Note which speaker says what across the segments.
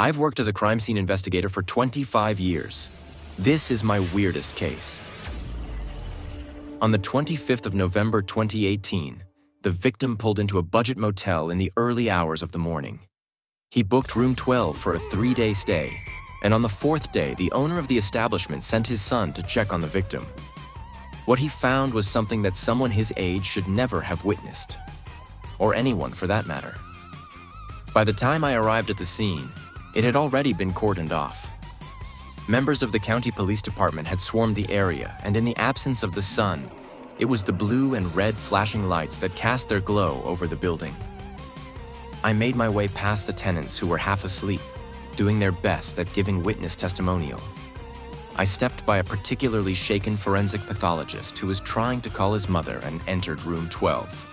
Speaker 1: I've worked as a crime scene investigator for 25 years. This is my weirdest case. On the 25th of November 2018, the victim pulled into a budget motel in the early hours of the morning. He booked room 12 for a 3-day stay, and on the 4th day, the owner of the establishment sent his son to check on the victim. What he found was something that someone his age should never have witnessed, or anyone for that matter. By the time I arrived at the scene, it had already been cordoned off. Members of the county police department had swarmed the area, and in the absence of the sun, it was the blue and red flashing lights that cast their glow over the building. I made my way past the tenants who were half asleep, doing their best at giving witness testimonial. I stepped by a particularly shaken forensic pathologist who was trying to call his mother and entered room 12.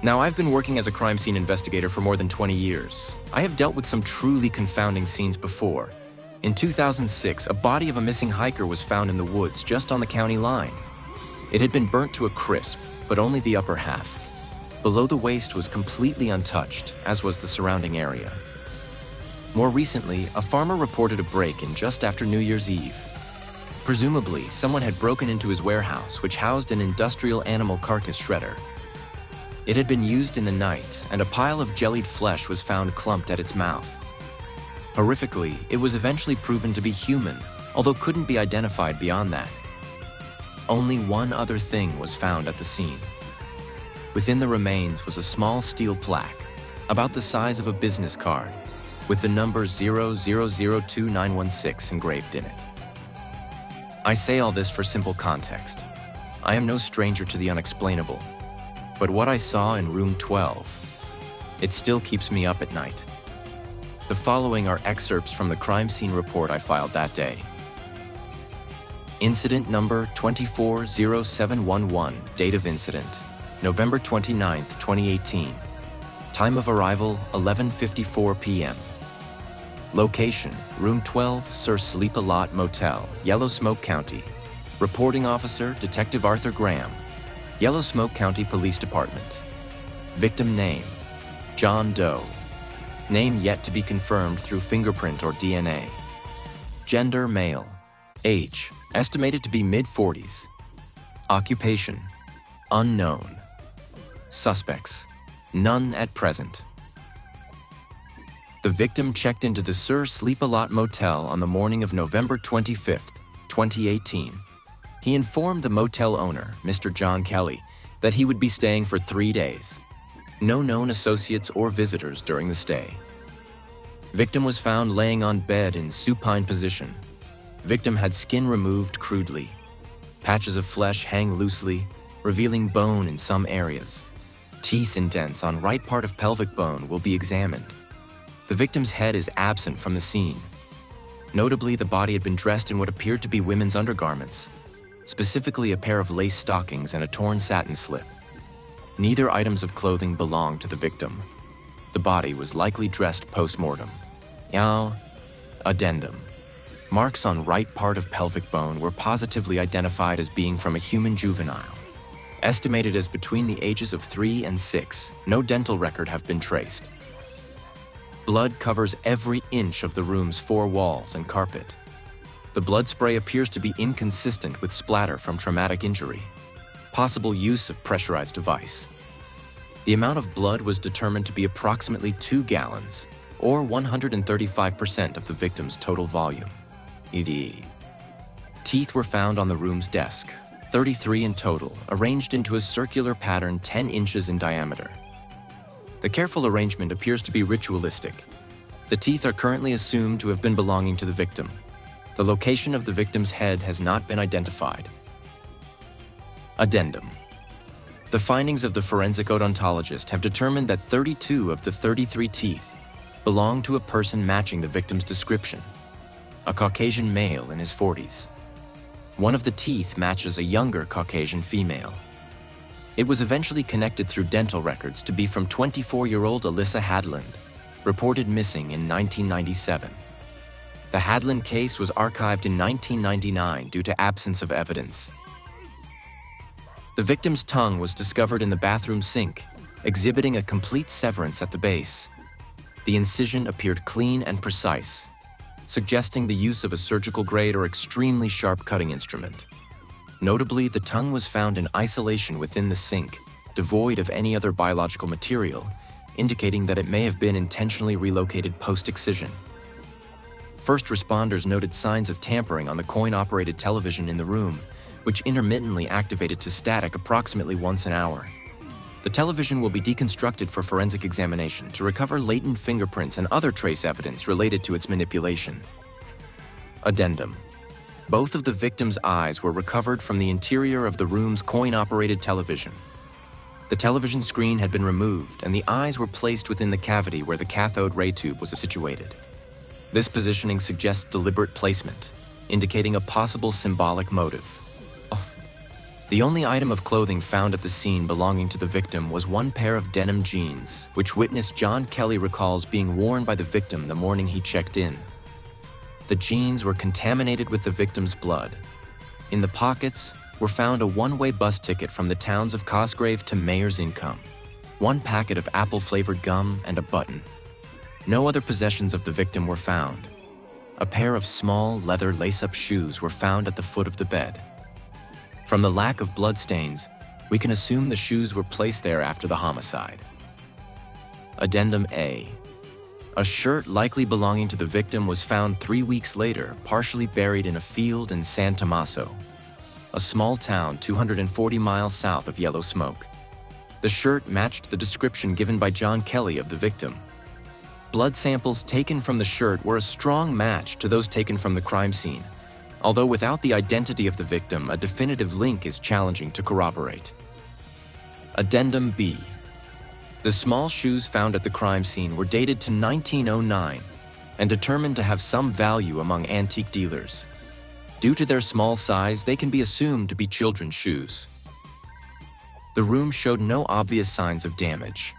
Speaker 1: Now, I've been working as a crime scene investigator for more than 20 years. I have dealt with some truly confounding scenes before. In 2006, a body of a missing hiker was found in the woods just on the county line. It had been burnt to a crisp, but only the upper half. Below the waist was completely untouched, as was the surrounding area. More recently, a farmer reported a break-in just after New Year's Eve. Presumably, someone had broken into his warehouse, which housed an industrial animal carcass shredder. It had been used in the night, and a pile of jellied flesh was found clumped at its mouth. Horrifically, it was eventually proven to be human, although couldn't be identified beyond that. Only one other thing was found at the scene. Within the remains was a small steel plaque, about the size of a business card, with the number 0002916 engraved in it. I say all this for simple context. I am no stranger to the unexplainable. But what I saw in room 12, it still keeps me up at night. The following are excerpts from the crime scene report I filed that day. Incident number 240711, date of incident, November 29th, 2018. Time of arrival, 11:54 p.m. Location, room 12, Sir Sleep-A-Lot Motel, Yellow Smoke County. Reporting officer, Detective Arthur Graham, Yellow Smoke County Police Department. Victim name, John Doe. Name yet to be confirmed through fingerprint or DNA. Gender, male. Age, estimated to be mid-40s. Occupation, unknown. Suspects, none at present. The victim checked into the Sir Sleep-A-Lot Motel on the morning of November 25th, 2018. He informed the motel owner, Mr. John Kelly, that he would be staying for 3 days. No known associates or visitors during the stay. Victim was found laying on bed in supine position. Victim had skin removed crudely. Patches of flesh hang loosely, revealing bone in some areas. Teeth indents on right part of pelvic bone will be examined. The victim's head is absent from the scene. Notably, the body had been dressed in what appeared to be women's undergarments, specifically a pair of lace stockings and a torn satin slip. Neither items of clothing belonged to the victim. The body was likely dressed post-mortem. Now, addendum. Marks on right part of pelvic bone were positively identified as being from a human juvenile. Estimated as between the ages of 3 and 6, no dental record have been traced. Blood covers every inch of the room's 4 walls and carpet. The blood spray appears to be inconsistent with splatter from traumatic injury. Possible use of pressurized device. The amount of blood was determined to be approximately 2 gallons, or 135% of the victim's total volume. ED. Teeth were found on the room's desk, 33 in total, arranged into a circular pattern 10 inches in diameter. The careful arrangement appears to be ritualistic. The teeth are currently assumed to have been belonging to the victim. The location of the victim's head has not been identified. Addendum. The findings of the forensic odontologist have determined that 32 of the 33 teeth belong to a person matching the victim's description, a Caucasian male in his 40s. One of the teeth matches a younger Caucasian female. It was eventually connected through dental records to be from 24-year-old Alyssa Hadland, reported missing in 1997. The Hadland case was archived in 1999 due to absence of evidence. The victim's tongue was discovered in the bathroom sink, exhibiting a complete severance at the base. The incision appeared clean and precise, suggesting the use of a surgical grade or extremely sharp cutting instrument. Notably, the tongue was found in isolation within the sink, devoid of any other biological material, indicating that it may have been intentionally relocated post-excision. First responders noted signs of tampering on the coin-operated television in the room, which intermittently activated to static approximately once an hour. The television will be deconstructed for forensic examination to recover latent fingerprints and other trace evidence related to its manipulation. Addendum. Both of the victim's eyes were recovered from the interior of the room's coin-operated television. The television screen had been removed, and the eyes were placed within the cavity where the cathode ray tube was situated. This positioning suggests deliberate placement, indicating a possible symbolic motive. The only item of clothing found at the scene belonging to the victim was one pair of denim jeans, which witness John Kelly recalls being worn by the victim the morning he checked in. The jeans were contaminated with the victim's blood. In the pockets were found a one-way bus ticket from the towns of Cosgrave to Mayor's Income, one packet of apple-flavored gum, and a button. No other possessions of the victim were found. A pair of small leather lace-up shoes were found at the foot of the bed. From the lack of bloodstains, we can assume the shoes were placed there after the homicide. Addendum A. A shirt likely belonging to the victim was found 3 weeks later, partially buried in a field in San Tommaso, a small town 240 miles south of Yellow Smoke. The shirt matched the description given by John Kelly of the victim. Blood samples taken from the shirt were a strong match to those taken from the crime scene, although without the identity of the victim, a definitive link is challenging to corroborate. Addendum B. The small shoes found at the crime scene were dated to 1909 and determined to have some value among antique dealers. Due to their small size, they can be assumed to be children's shoes. The room showed no obvious signs of damage.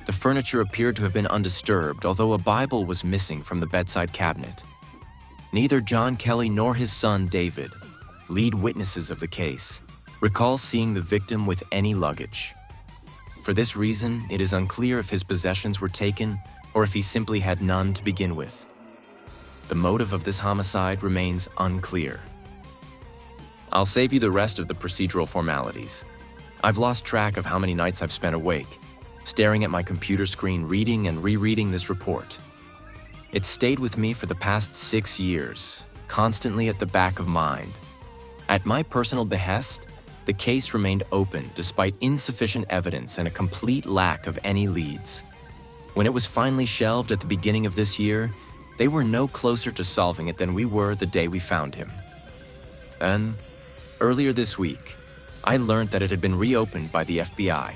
Speaker 1: The furniture appeared to have been undisturbed, although a Bible was missing from the bedside cabinet. Neither John Kelly nor his son, David, lead witnesses of the case, recall seeing the victim with any luggage. For this reason, it is unclear if his possessions were taken or if he simply had none to begin with. The motive of this homicide remains unclear. I'll save you the rest of the procedural formalities. I've lost track of how many nights I've spent awake, staring at my computer screen, reading and rereading this report. It's stayed with me for the past 6 years, constantly at the back of mind. At my personal behest, the case remained open despite insufficient evidence and a complete lack of any leads. When it was finally shelved at the beginning of this year, they were no closer to solving it than we were the day we found him. Then, earlier this week, I learned that it had been reopened by the FBI.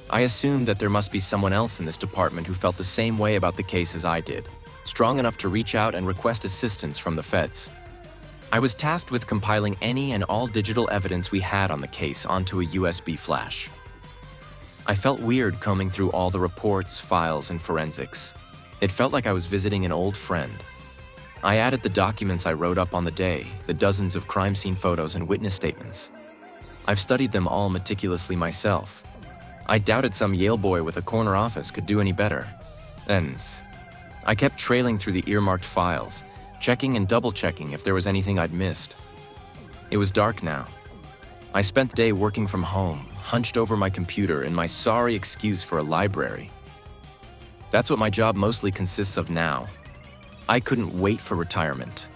Speaker 1: I assumed that there must be someone else in this department who felt the same way about the case as I did, strong enough to reach out and request assistance from the feds. I was tasked with compiling any and all digital evidence we had on the case onto a USB flash. I felt weird combing through all the reports, files, and forensics. It felt like I was visiting an old friend. I added the documents I wrote up on the day, the dozens of crime scene photos and witness statements. I've studied them all meticulously myself. I doubted some Yale boy with a corner office could do any better. Ends. I kept trailing through the earmarked files, checking and double-checking if there was anything I'd missed. It was dark now. I spent the day working from home, hunched over my computer in my sorry excuse for a library. That's what my job mostly consists of now. I couldn't wait for retirement.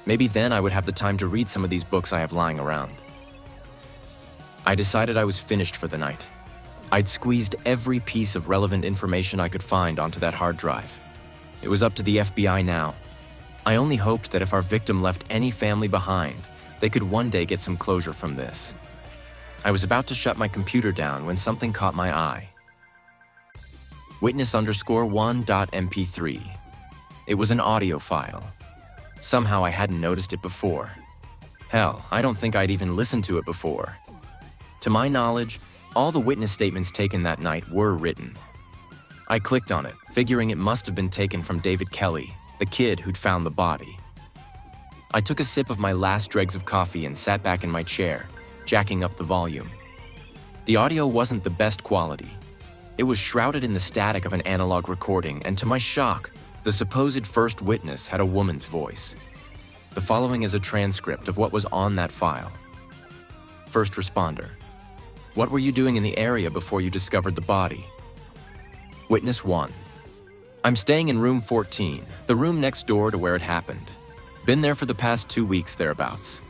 Speaker 1: Maybe then I would have the time to read some of these books I have lying around. I decided I was finished for the night. I'd squeezed every piece of relevant information I could find onto that hard drive. It was up to the FBI now. I only hoped that if our victim left any family behind, they could one day get some closure from this. I was about to shut my computer down when something caught my eye. Witness_1.mp3. It was an audio file. Somehow I hadn't noticed it before. Hell, I don't think I'd even listened to it before. To my knowledge, all the witness statements taken that night were written. I clicked on it, figuring it must have been taken from David Kelly, the kid who'd found the body. I took a sip of my last dregs of coffee and sat back in my chair, jacking up the volume. The audio wasn't the best quality. It was shrouded in the static of an analog recording, and to my shock, the supposed first witness had a woman's voice. The following is a transcript of what was on that file. First responder. What were you doing in the area before you discovered the body? Witness 1. I'm staying in room 14, the room next door to where it happened. Been there for the past 2 weeks thereabouts.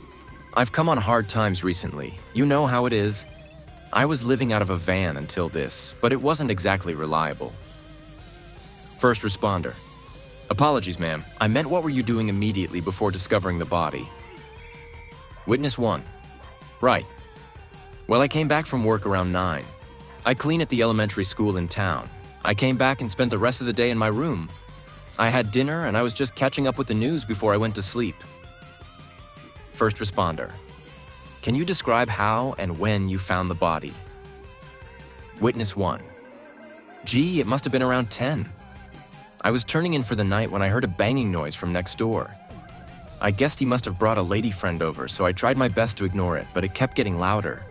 Speaker 1: I've come on hard times recently. You know how it is. I was living out of a van until this, but it wasn't exactly reliable. First responder. Apologies, ma'am. I meant what were you doing immediately before discovering the body? Witness 1. Right. Well, I came back from work around 9. I clean at the elementary school in town. I came back and spent the rest of the day in my room. I had dinner and I was just catching up with the news before I went to sleep. First responder. Can you describe how and when you found the body? Witness 1. Gee, it must have been around 10. I was turning in for the night when I heard a banging noise from next door. I guessed he must have brought a lady friend over, so I tried my best to ignore it, but it kept getting louder.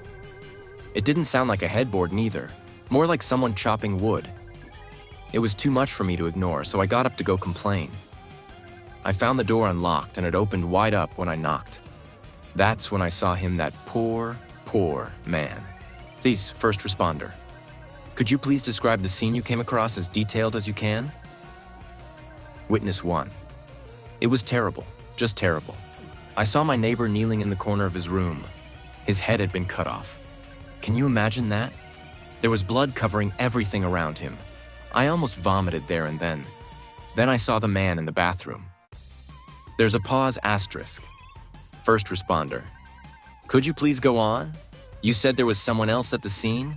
Speaker 1: It didn't sound like a headboard neither, more like someone chopping wood. It was too much for me to ignore, so I got up to go complain. I found the door unlocked and it opened wide up when I knocked. That's when I saw him, that poor, poor man. Please, first responder. Could you please describe the scene you came across as detailed as you can? Witness 1. It was terrible, just terrible. I saw my neighbor kneeling in the corner of his room. His head had been cut off. Can you imagine that? There was blood covering everything around him. I almost vomited there and then. Then I saw the man in the bathroom. There's a pause asterisk. First responder. Could you please go on? You said there was someone else at the scene?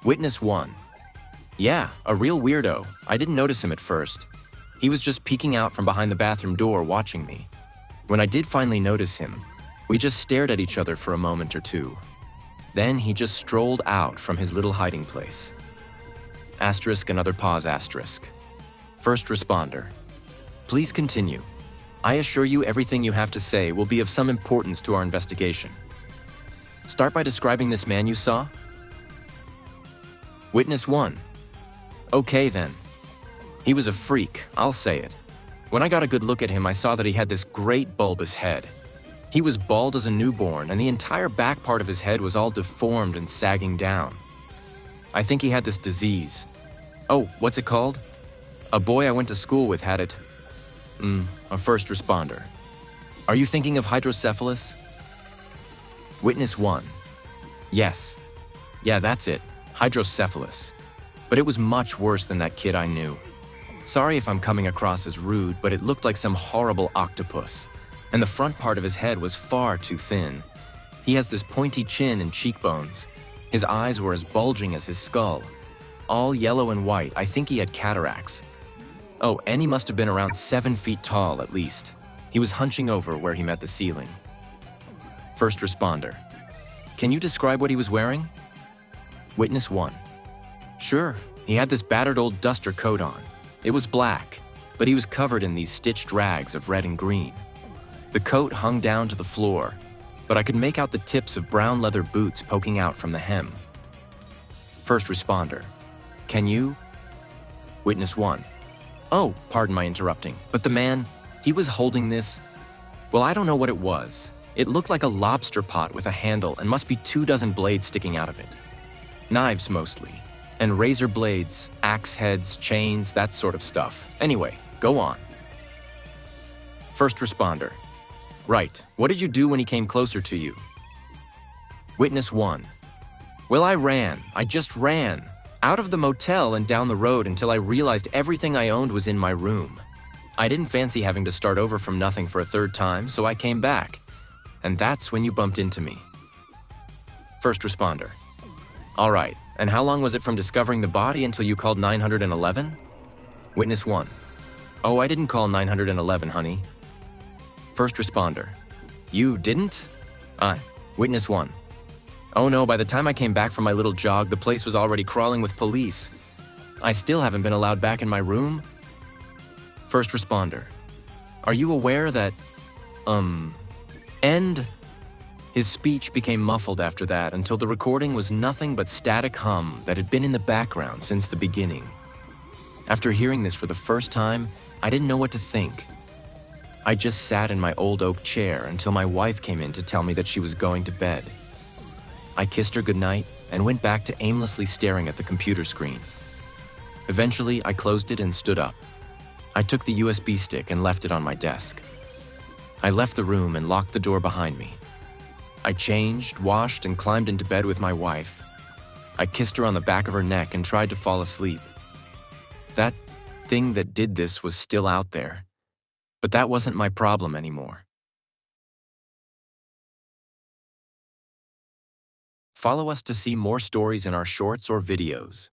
Speaker 1: Witness 1. Yeah, a real weirdo. I didn't notice him at first. He was just peeking out from behind the bathroom door watching me. When I did finally notice him, we just stared at each other for a moment or two. Then he just strolled out from his little hiding place. Asterisk, another pause asterisk. First responder. Please continue. I assure you everything you have to say will be of some importance to our investigation. Start by describing this man you saw. Witness 1. Okay then. He was a freak, I'll say it. When I got a good look at him, I saw that he had this great bulbous head. He was bald as a newborn, and the entire back part of his head was all deformed and sagging down. I think he had this disease. Oh, what's it called? A boy I went to school with had it. A first responder. Are you thinking of hydrocephalus? Witness 1. Yes. Yeah, that's it. Hydrocephalus. But it was much worse than that kid I knew. Sorry if I'm coming across as rude, but it looked like some horrible octopus. And the front part of his head was far too thin. He has this pointy chin and cheekbones. His eyes were as bulging as his skull. All yellow and white. I think he had cataracts. Oh, and he must have been around 7 feet tall at least. He was hunching over where he met the ceiling. First responder. Can you describe what he was wearing? Witness 1. Sure, he had this battered old duster coat on. It was black, but he was covered in these stitched rags of red and green. The coat hung down to the floor, but I could make out the tips of brown leather boots poking out from the hem. First responder. Can you? Witness 1. Oh, pardon my interrupting, but the man, he was holding this. Well, I don't know what it was. It looked like a lobster pot with a handle and must be 24 blades sticking out of it. Knives mostly, and razor blades, axe heads, chains, that sort of stuff. Anyway, go on. First responder. Right, what did you do when he came closer to you? Witness 1. Well, I just ran. Out of the motel and down the road until I realized everything I owned was in my room. I didn't fancy having to start over from nothing for a third time, so I came back. And that's when you bumped into me. First responder. All right, and how long was it from discovering the body until you called 911? Witness 1. Oh, I didn't call 911, honey. First responder. You didn't? Witness 1. Oh no, by the time I came back from my little jog, the place was already crawling with police. I still haven't been allowed back in my room. First responder. Are you aware that, His speech became muffled after that until the recording was nothing but static hum that had been in the background since the beginning. After hearing this for the first time, I didn't know what to think. I just sat in my old oak chair until my wife came in to tell me that she was going to bed. I kissed her goodnight and went back to aimlessly staring at the computer screen. Eventually, I closed it and stood up. I took the USB stick and left it on my desk. I left the room and locked the door behind me. I changed, washed, and climbed into bed with my wife. I kissed her on the back of her neck and tried to fall asleep. That thing that did this was still out there, but that wasn't my problem anymore. Follow us to see more stories in our shorts or videos.